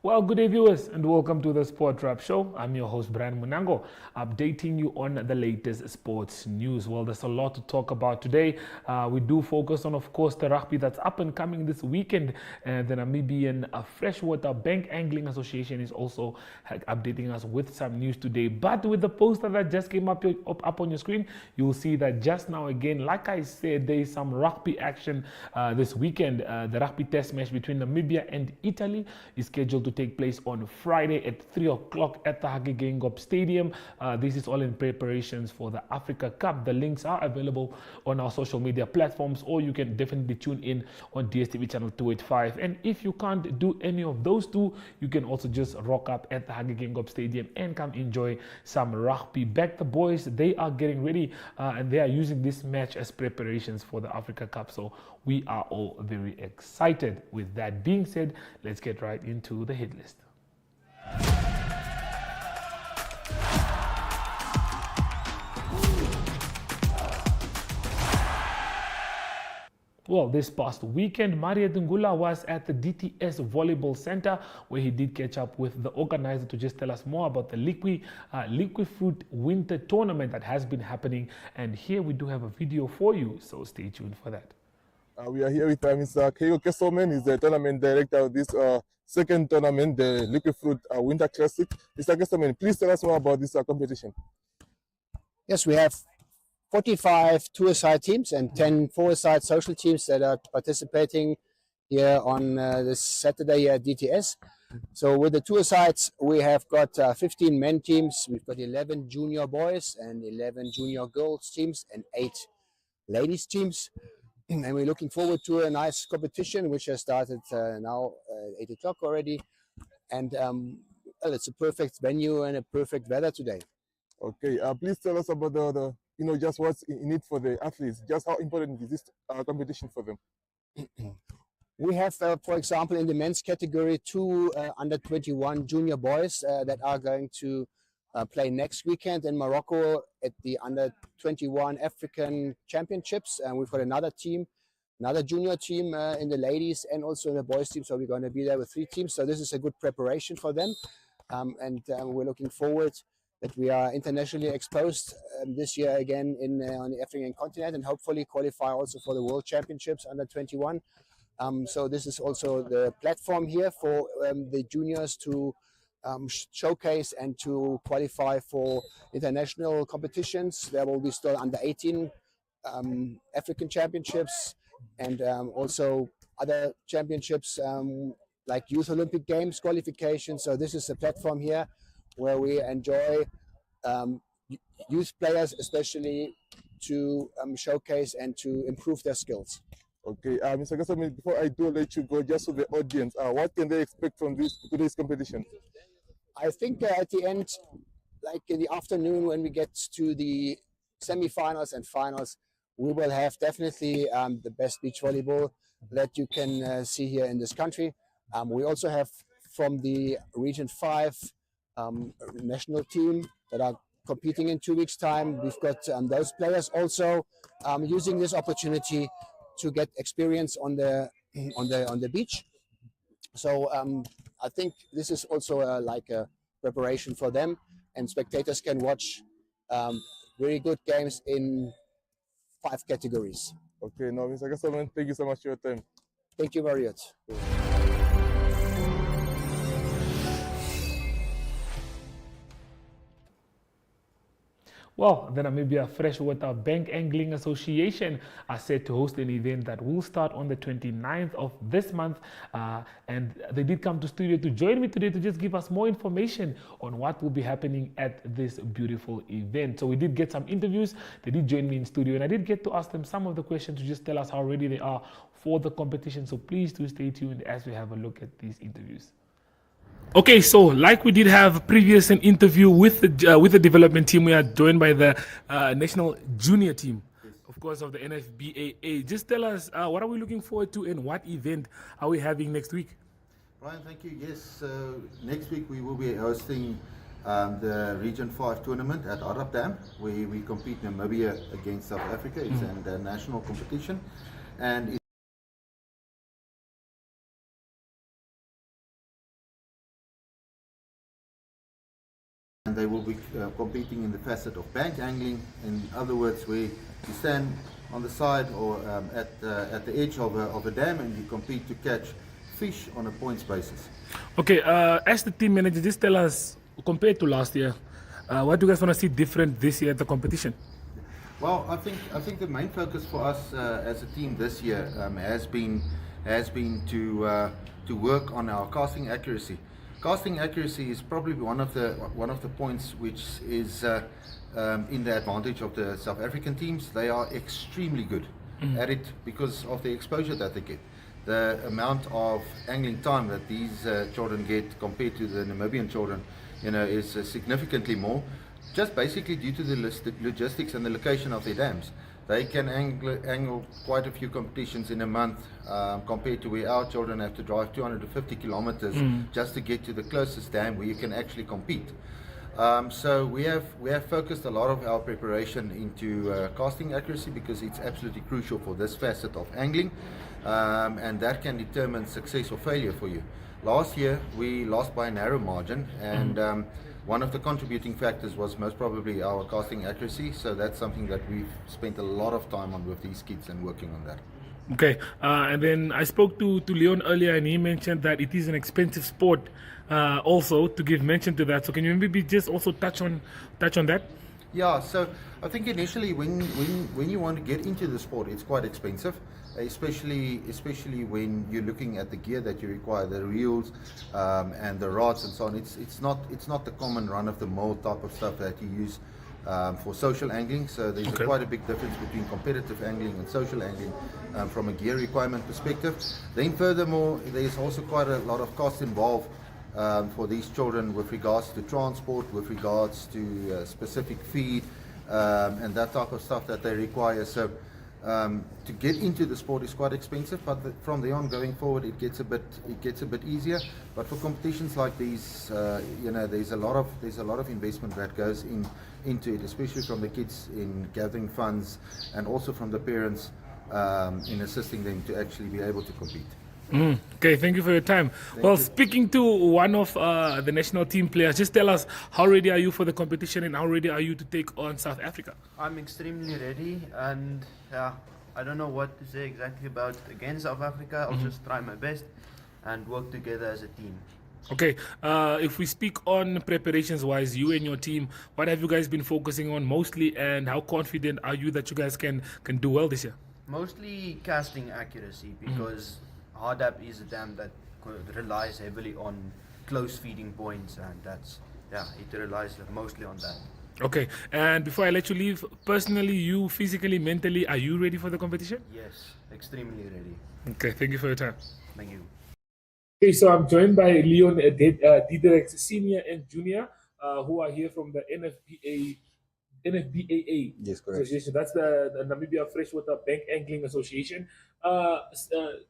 Well, good day, viewers, and welcome to the Sport Wrap Show. I'm your host, Brian Munango, updating you on the latest sports news. Well, there's a lot to talk about today. We do focus on, of course, the rugby that's up and coming this weekend. And the Namibian Freshwater Bank Angling Association is also updating us with some news today. But with the poster that just came up on your screen, you'll see that just now, again, like I said, there is some rugby action this weekend. The rugby test match between Namibia and Italy is scheduled to take place on Friday at 3 o'clock at the Hage Geingob Stadium. This is all in preparations for the Africa Cup. The links are available on our social media platforms, or you can definitely tune in on DSTV channel 285. And if you can't do any of those two, you can also just rock up at the Hage Geingob Stadium and come enjoy some rugby. Back the boys, they are getting ready and they are using this match as preparations for the Africa Cup. So we are all very excited. With that being said, let's get right into the hit list. Well, this past weekend, Mario Dungula was at the DTS Volleyball Center, where he did catch up with the organizer to just tell us more about the Liquid Fruit Winter Tournament that has been happening. And here we do have a video for you, so stay tuned for that. We are here with Mr. Keigo Kesselman. He's the tournament director of this second tournament, the Liquid Fruit Winter Classic. Mr. Kesselman, please tell us more about this competition. Yes, we have 45 two-a-side teams and 10 four-a-side social teams that are participating here on this Saturday here at DTS. So with the two-a-sides, we have got 15 men teams. We've got 11 junior boys and 11 junior girls teams and 8 ladies teams. And we're looking forward to a nice competition, which has started now at 8 o'clock already. And well, it's a perfect venue and a perfect weather today. Okay, please tell us about the just what's in it for the athletes. Just how important is this competition for them? We have, for example, in the men's category, 2 under 21 junior boys that are going to play next weekend in Morocco at the under 21 African Championships. And we've got another team, another junior team in the ladies and also in the boys team. So we're going to be there with 3 teams. So this is a good preparation for them. And we're looking forward that we are internationally exposed this year again on the African continent, and hopefully qualify also for the World Championships under 21. So this is also the platform here for the juniors to showcase and to qualify for international competitions. There will be still under 18 African Championships and also other championships like Youth Olympic Games qualification. So this is a platform here where we enjoy youth players especially to showcase and to improve their skills. Okay, Mr. Kesselman, before I do let you go, just for the audience, what can they expect from today's competition? I think at the end, like in the afternoon when we get to the semi-finals and finals, we will have definitely the best beach volleyball that you can see here in this country. We also have from the Region 5 national team that are competing in 2 weeks' time. We've got those players also using this opportunity to get experience on the beach. So I think this is also like a preparation for them, and spectators can watch very good games in 5 categories. Okay, now Mr. Kesselman, thank you so much for your time. Thank you very much. Well, the Namibia Freshwater Bank Angling Association are set to host an event that will start on the 29th of this month. And they did come to studio to join me today to just give us more information on what will be happening at this beautiful event. So we did get some interviews. They did join me in studio, and I did get to ask them some of the questions to just tell us how ready they are for the competition. So please do stay tuned as we have a look at these interviews. Okay, so like we did have previous an interview with the development team, we are joined by the national junior team, of course, of the NFBAA. Just tell us, what are we looking forward to and what event are we having next week? Brian, thank you. Yes, next week we will be hosting the Region 5 tournament at Arab Dam, where we compete Namibia against South Africa. It's a national competition, and and they will be competing in the facet of bank angling. In other words, where you stand on the side or at the edge of a dam and you compete to catch fish on a points basis. Okay, as the team manager, just tell us, compared to last year, what do you guys want to see different this year at the competition? Well, I think the main focus for us as a team this year has been to work on our casting accuracy. Casting accuracy is probably one of the points which is in the advantage of the South African teams. They are extremely good at it because of the exposure that they get. The amount of angling time that these children get compared to the Namibian children, is significantly more. Just basically due to the logistics and the location of their dams. They can angle quite a few competitions in a month compared to where our children have to drive 250 kilometers just to get to the closest dam where you can actually compete. So we have focused a lot of our preparation into casting accuracy because it's absolutely crucial for this facet of angling, and that can determine success or failure for you. Last year we lost by a narrow margin, and one of the contributing factors was most probably our casting accuracy, so that's something that we've spent a lot of time on with these kids and working on that. Okay, and then I spoke to Leon earlier, and he mentioned that it is an expensive sport also, to give mention to that. So can you maybe just also touch on that? Yeah, so I think initially when you want to get into the sport, it's quite expensive, especially when you're looking at the gear that you require, the reels and the rods and so on. It's not the common run-of-the-mill type of stuff that you use for social angling. So there's quite a big difference between competitive angling and social angling from a gear requirement perspective. Then furthermore, there's also quite a lot of cost involved for these children with regards to transport, with regards to specific feed and that type of stuff that they require. So to get into the sport is quite expensive, but from the on going forward it gets a bit easier. But for competitions like these, there's a lot of investment that goes into it, especially from the kids in gathering funds and also from the parents in assisting them to actually be able to compete. Okay, thank you for your time. Speaking to one of the national team players, just tell us, how ready are you for the competition and how ready are you to take on South Africa? I'm extremely ready, and I don't know what to say exactly about against South Africa. I'll just try my best and work together as a team. Okay, if we speak on preparations wise, you and your team, what have you guys been focusing on mostly, and how confident are you that you guys can do well this year? Mostly casting accuracy, because Hardap is a dam that relies heavily on close feeding points, and it relies mostly on that. Okay, and before I let you leave, personally, you physically, mentally, are you ready for the competition? Yes, extremely ready. Okay, thank you for your time. Thank you. Okay, so I'm joined by Leon Diederik, Senior and Junior, who are here from the NFBAA Yes, correct. Association. That's the Namibia Freshwater Bank Angling Association.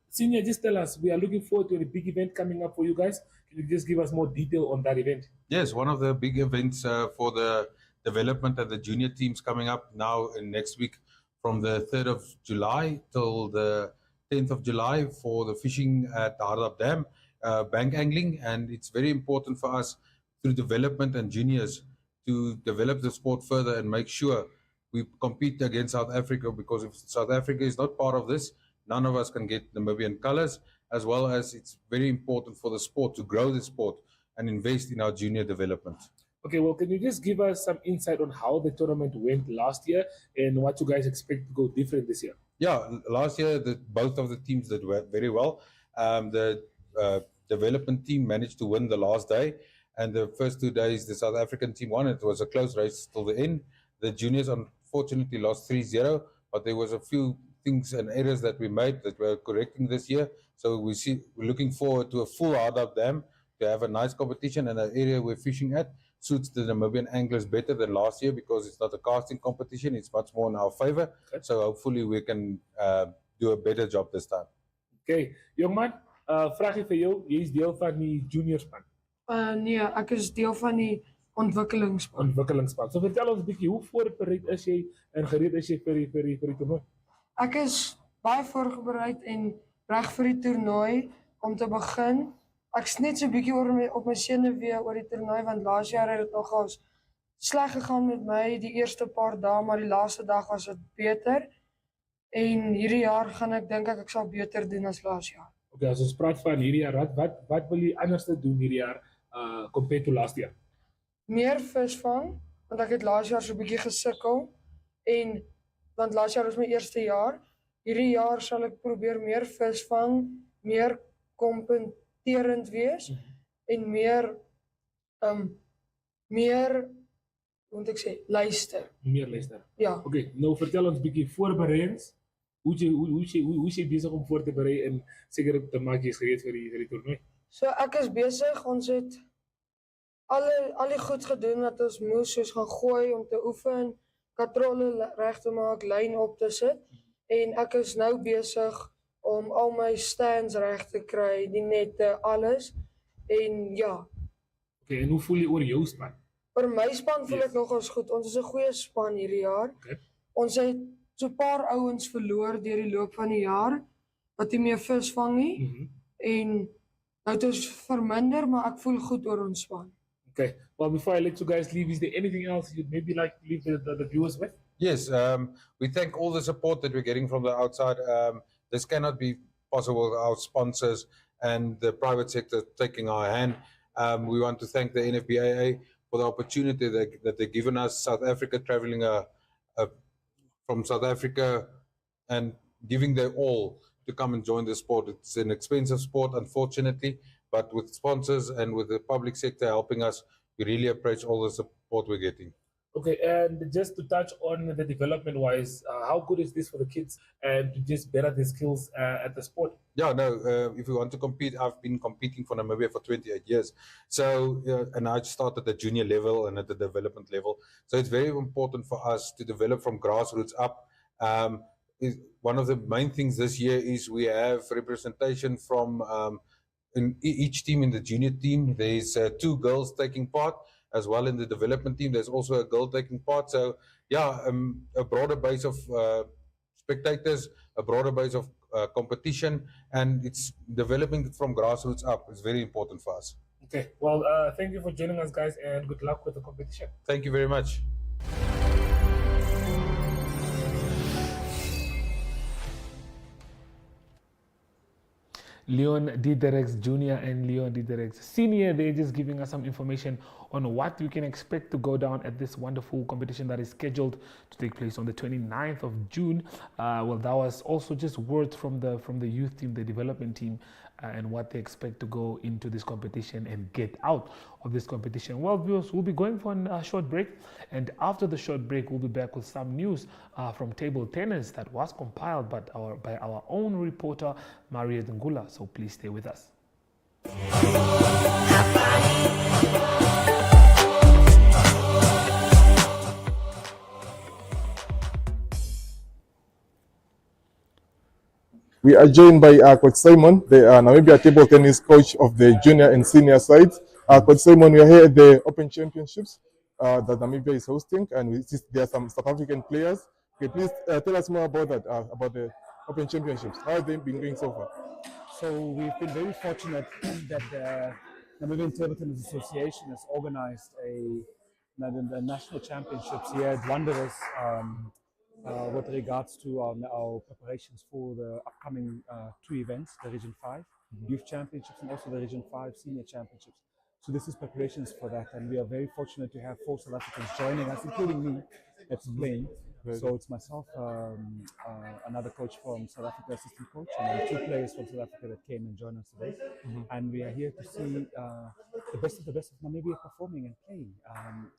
Senior, just tell us, we are looking forward to a big event coming up for you guys. Can you just give us more detail on that event? Yes, one of the big events for the development of the junior teams coming up now in next week from the 3rd of July till the 10th of July for the fishing at the Hardap Dam, bank angling. And it's very important for us through development and juniors to develop the sport further and make sure we compete against South Africa, because if South Africa is not part of this, none of us can get Namibian colors, as well as it's very important for the sport to grow the sport and invest in our junior development. Okay, well, can you just give us some insight on how the tournament went last year and what you guys expect to go different this year? Yeah, last year both of the teams did very well. The development team managed to win the last day, and the first 2 days the South African team won. It was a close race till the end. The juniors unfortunately lost 3-0, but there was a few things and errors that we made that we're correcting this year. So we're looking forward to a full Hardap Dam, to have a nice competition, and the area we're fishing at suits the Namibian anglers better than last year because it's not a casting competition, it's much more in our favor. Okay. So hopefully we can do a better job this time. Okay, jongman, vraag vir jou, jy is deel van die juniorspan. Nee, ek is deel van die ontwikkelingsspan. Ontwikkelingsspan. So vertel ons 'n bietjie, hoe voorbereid is jy en gereed is jy vir die toernooi? Ek is baie voorbereid en reg vir die toernooi. Om te begin, Ek's net so 'n bietjie op my senuwee oor die toernooi want laas jaar het dit nogals sleg gegaan met my die eerste paar dae, maar die laaste dag was dit beter. En hierdie jaar gaan dink ek sal beter doen as laas jaar. Okay, as ons praat van hierdie jaar, wat wil jy anders doen hierdie jaar compared to last year? Meer vis vang, want ek het laas jaar so 'n bietjie gesukkel en want laas jaar was my eerste jaar. Hierdie jaar sal ek probeer meer vis vang, meer kompeterend wees en meer hoe moet ek sê, luister. Meer luister. Ja. Okay, nou vertel ons 'n bietjie voorbereidings. Hoe jy besig om voor te berei en seker te maak jy's gereed vir die toernooi? So ek is besig, ons het al die goed gedoen wat ons moes, soos gaan gooi om te oefen, katrolle reg te maak, lyn op te sit en ek is nou besig om al my stands reg te kry, die nette, alles en ja. Okay, en hoe voel jy oor jou span? Vir my span voel ek nogals goed. Ons is 'n goeie span hierdie jaar. Okay. Ons het so 'n paar ouens verloor deur die loop van die jaar wat nie meer vis vang nie en nou het ons verminder, maar ek voel goed oor ons span. Okay, well, before I let you guys leave, is there anything else you'd maybe like to leave the viewers with? Yes, we thank all the support that we're getting from the outside. This cannot be possible without our sponsors and the private sector taking our hand. We want to thank the NFBAA for the opportunity that they've given us. South Africa traveling from South Africa and giving their all to come and join the sport. It's an expensive sport, unfortunately, but with sponsors and with the public sector helping us, we really appreciate all the support we're getting. Okay, and just to touch on the development-wise, how good is this for the kids and to just better their skills at the sport? Yeah, no, if you want to compete, I've been competing for Namibia for 28 years. So, and I started at the junior level and at the development level. So it's very important for us to develop from grassroots up. One of the main things this year is we have representation from in each team. In the junior team, there's 2 girls taking part. As well in the development team, there's also a girl taking part. So yeah, a broader base of spectators, a broader base of competition, and it's developing from grassroots up. It's very important for us. Okay, well, thank you for joining us, guys, and good luck with the competition. Thank you very much. Leon Diedericks Jr. and Leon Diedericks Sr. They're just giving us some information on what we can expect to go down at this wonderful competition that is scheduled to take place on the 29th of June. Well, that was also just words from the youth team, the development team, and what they expect to go into this competition and get out of this competition. Well, viewers, we'll be going for a short break, and after the short break, we'll be back with some news from table tennis that was compiled by our own reporter, Maria Dengula. So please stay with us. We are joined by Coach Simon, the Namibia table tennis coach of the junior and senior sides. Coach Simon, we are here at the Open Championships that Namibia is hosting, and there are some South African players. Okay, please tell us more about that, about the Open Championships. How have they been going so far? So we've been very fortunate that the Namibian Table Tennis Association has organized the national championships here at Wanderers with regards to our preparations for the upcoming 2 events, the Region 5 Youth Championships and also the Region 5 Senior Championships. So this is preparations for that, and we are very fortunate to have 4 South Africans joining us, including me, that's playing. So it's myself, another coach from South Africa, assistant coach, and 2 players from South Africa that came and joined us today. And we are here to see the best of Namibia performing and playing.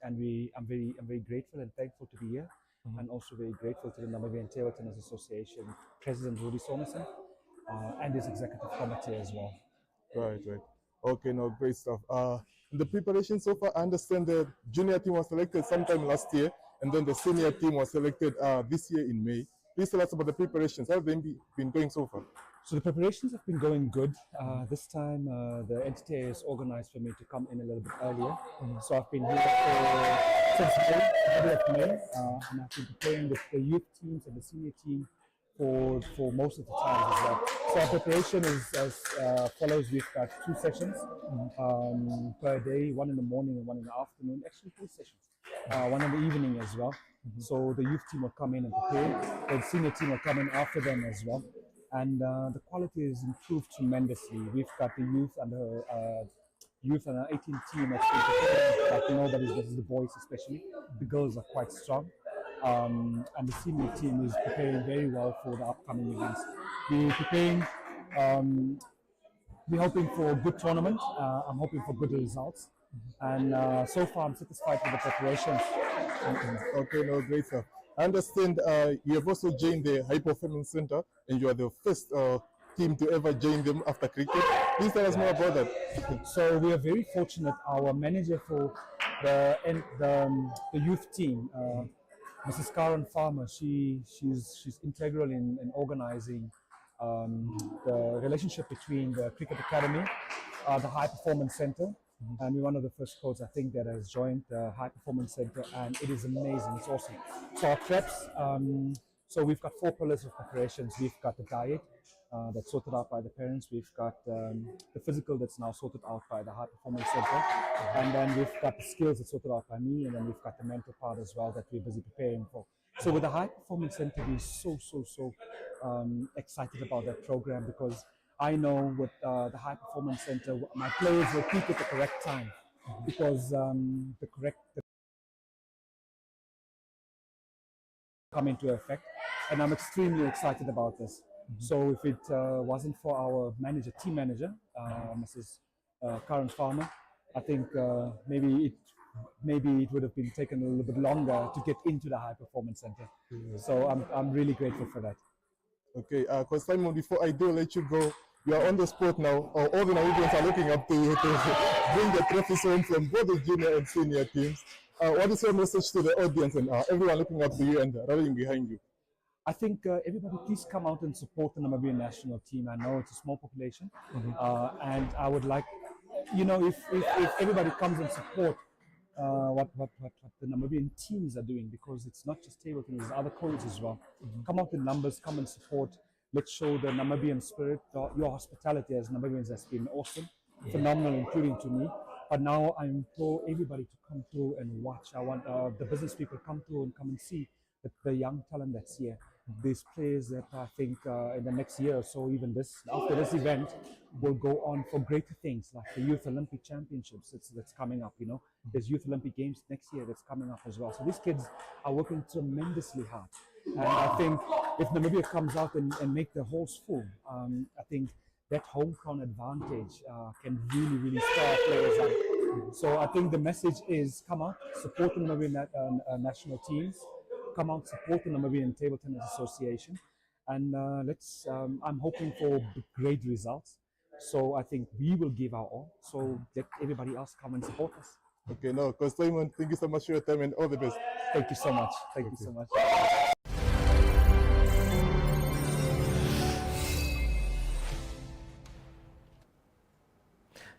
And I'm very grateful and thankful to be here, and also very grateful to the Namibian Table Tennis Association President Rudy Somerson and his executive committee as well. Right. Okay, no, great stuff. The preparation so far, I understand the junior team was selected sometime last year, and then the senior team was selected this year in May. Please tell us about the preparations. How have they been going so far? So the preparations have been going good. This time the NTA has organized for me to come in a little bit earlier. So I've been here since May, and I've been preparing with the youth teams and the senior team for most of the time as well. So our preparation is as follows. We've got 2 sessions per day, one in the morning and one in the afternoon. Actually 3 sessions, one in the evening as well. So the youth team will come in and prepare. The senior team will come in after them as well. And the quality is improved tremendously. We've got the youth under 18 team that's been preparing like nobody's versus the boys especially. The girls are quite strong. And the senior team is preparing very well for the upcoming events. We're preparing, we're hoping for a good tournament. I'm hoping for good results. And so far I'm satisfied with the preparations. Okay, no, great stuff. I understand you have also joined the High Performance Center and you are the first team to ever join them after cricket. Please tell us more about that. So we are very fortunate. Our manager for the youth team, Mrs. Karen Farmer, she's integral in organizing the relationship between the Cricket Academy, the High Performance Center, and we're one of the first coaches I think that has joined the High Performance Center, and it is amazing. It's awesome. So our preps, so we've got 4 pillars of preparations. We've got the diet that's sorted out by the parents. We've got the physical that's now sorted out by the High Performance Center, and then we've got the skills that's sorted out by me, and then we've got the mental part as well that we're busy preparing for. So with the High Performance Center, we're so excited about that program, because I know with the High Performance Center, my players will peak at the correct time, because the correct come into effect, and I'm extremely excited about this. So if it wasn't for our team manager, Mrs. Karen Farmer, I think maybe it would have been taken a little bit longer to get into the High Performance Center. So I'm really grateful for that. Okay, Coach Simon, before I do let you go, you are on the spot now. All the Namibians are looking up to you to bring the trophies home from both the junior and senior teams. What is your message to the audience and everyone looking up to you and rallying behind you? I think everybody please come out and support the Namibian national team. I know it's a small population, and I would like, if everybody comes and support what the Namibian teams are doing, because it's not just table tennis, there's other coaches as well. Come out in numbers, come and support. Let's show the Namibian spirit. Your hospitality as Namibians has been awesome, phenomenal, including to me. But now I implore everybody to come through and watch. I want the business people come through and come and see the young talent that's here. These players that I think in the next year or so, even after this event, will go on for greater things like the Youth Olympic Championships that's coming up. There's Youth Olympic Games next year that's coming up as well. So these kids are working tremendously hard, and I think if Namibia comes out and make the halls full, I think that home ground advantage can really stir players up. So I think the message is come out, support the Namibian national teams. Come out, support the Namibian Table Tennis Association, and I'm hoping for great results. So I think we will give our all. So let everybody else come and support us. Okay, no, Coach Simon, thank you so much for your time and all the best. Thank you so much. Thank you so much.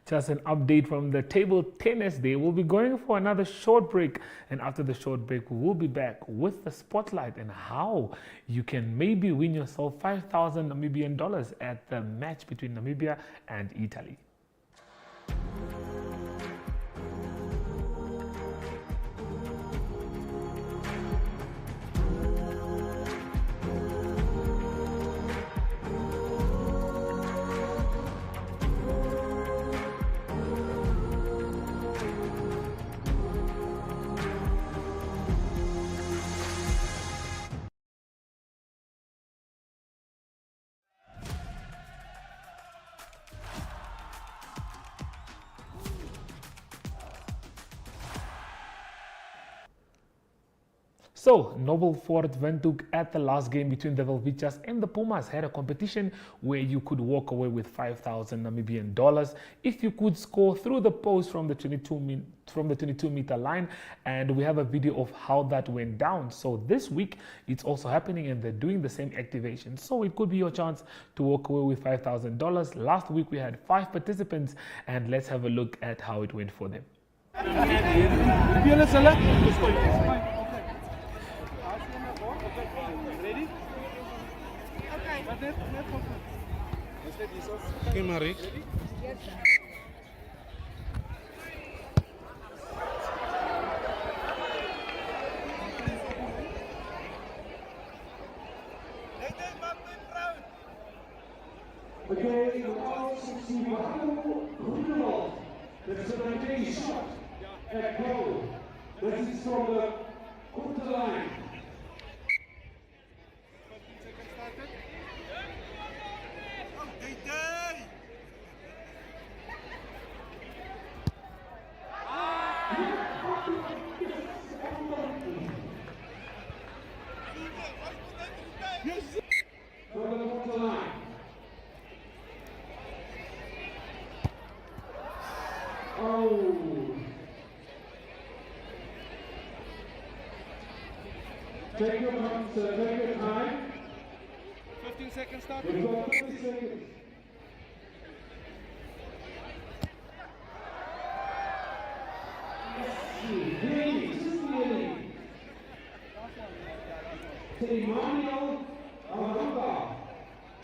Just an update from the table tennis day. We'll be going for another short break, and after the short break we'll be back with the spotlight and how you can maybe win yourself 5,000 Namibian dollars at the match between Namibia and Italy. So, Noble Fort Windhoek at the last game between the Velvichas and the Pumas had a competition where you could walk away with 5,000 Namibian dollars if you could score through the post from the 22-meter line, and we have a video of how that went down. So this week it's also happening and they're doing the same activation. So it could be your chance to walk away with $5,000. Last week we had 5 participants, and let's have a look at how it went for them. Okay, now 60 Groenewald. That's a 19 shot at goal. This is from the quarter line. From the quarter line. Oh. Take your time, sir. Take your time. 15 seconds start. We've got 50 seconds. Emmanuel Aramba.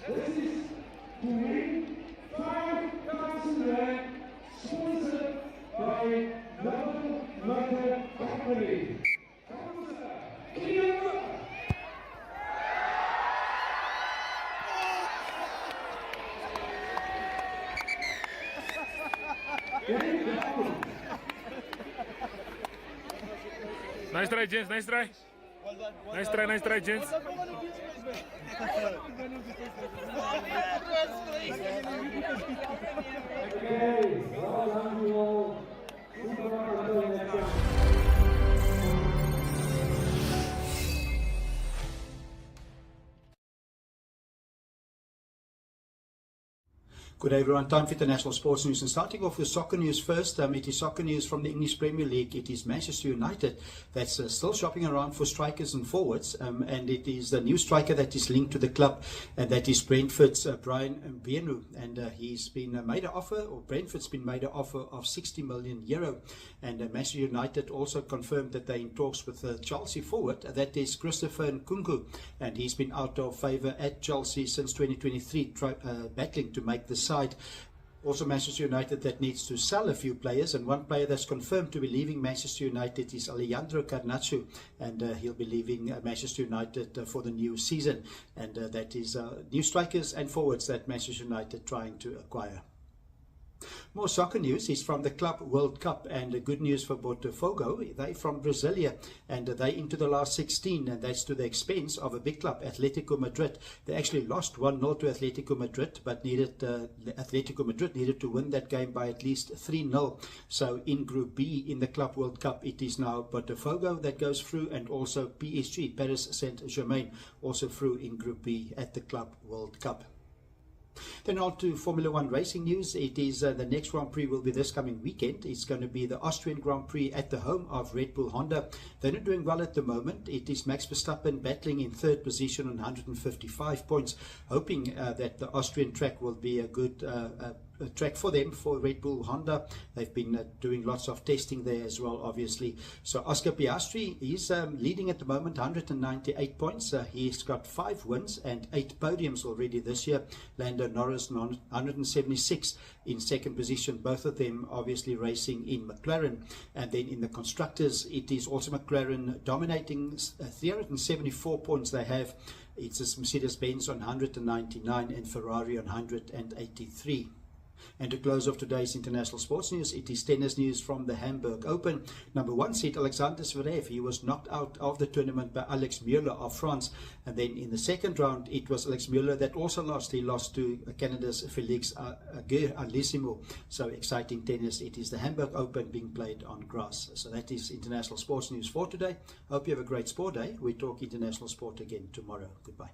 This is to win 5,000 rand, sponsored by Melbourne Motor Company. Nice try, gents. Nice try. Nice try. Nice try, gents. Okay, well done, you all. Good day everyone, time for international sports news and starting off with soccer news first. It is soccer news from the English Premier League. It is Manchester United that's still shopping around for strikers and forwards, and it is the new striker that is linked to the club, and that is Brentford's Brian Mbeumo, and he's been made an offer, or Brentford's been made an offer of €60 million, and Manchester United also confirmed that they're in talks with the Chelsea forward, that is Christopher Nkunku, and he's been out of favour at Chelsea since 2023, battling to make the side. Also Manchester United that needs to sell a few players, and one player that's confirmed to be leaving Manchester United is Alejandro Garnacho, and he'll be leaving Manchester United for the new season, and that is new strikers and forwards that Manchester United trying to acquire. More soccer news is from the Club World Cup, and good news for Botafogo. They're from Brasilia, and they're into the last 16, and that's to the expense of a big club, Atletico Madrid. They actually lost 1-0 to Atletico Madrid, but Atletico Madrid needed to win that game by at least 3-0. So in Group B in the Club World Cup, it is now Botafogo that goes through, and also PSG, Paris Saint-Germain, also through in Group B at the Club World Cup. Then on to Formula One racing news. It is the next Grand Prix will be this coming weekend. It's going to be the Austrian Grand Prix at the home of Red Bull Honda. They're not doing well at the moment. It is Max Verstappen battling in third position on 155 points, hoping that the Austrian track will be a good track for them, for Red Bull Honda. They've been doing lots of testing there as well, obviously. So Oscar Piastri is leading at the moment, 198 points. He's got 5 wins and 8 podiums already this year. Lando Norris 176 in second position, both of them obviously racing in McLaren. And then in the constructors, it is also McLaren dominating, 374 points they have. It's a Mercedes-Benz on 199 and Ferrari on 183. And to close off today's international sports news, it is tennis news from the Hamburg Open. Number 1 seed Alexander Zverev, he was knocked out of the tournament by Alex Muller of France. And then in the second round, it was Alex Muller that also lost. He lost to Canada's Felix Auger-Aliassime. So exciting tennis. It is the Hamburg Open being played on grass. So that is international sports news for today. Hope you have a great sport day. We talk international sport again tomorrow. Goodbye.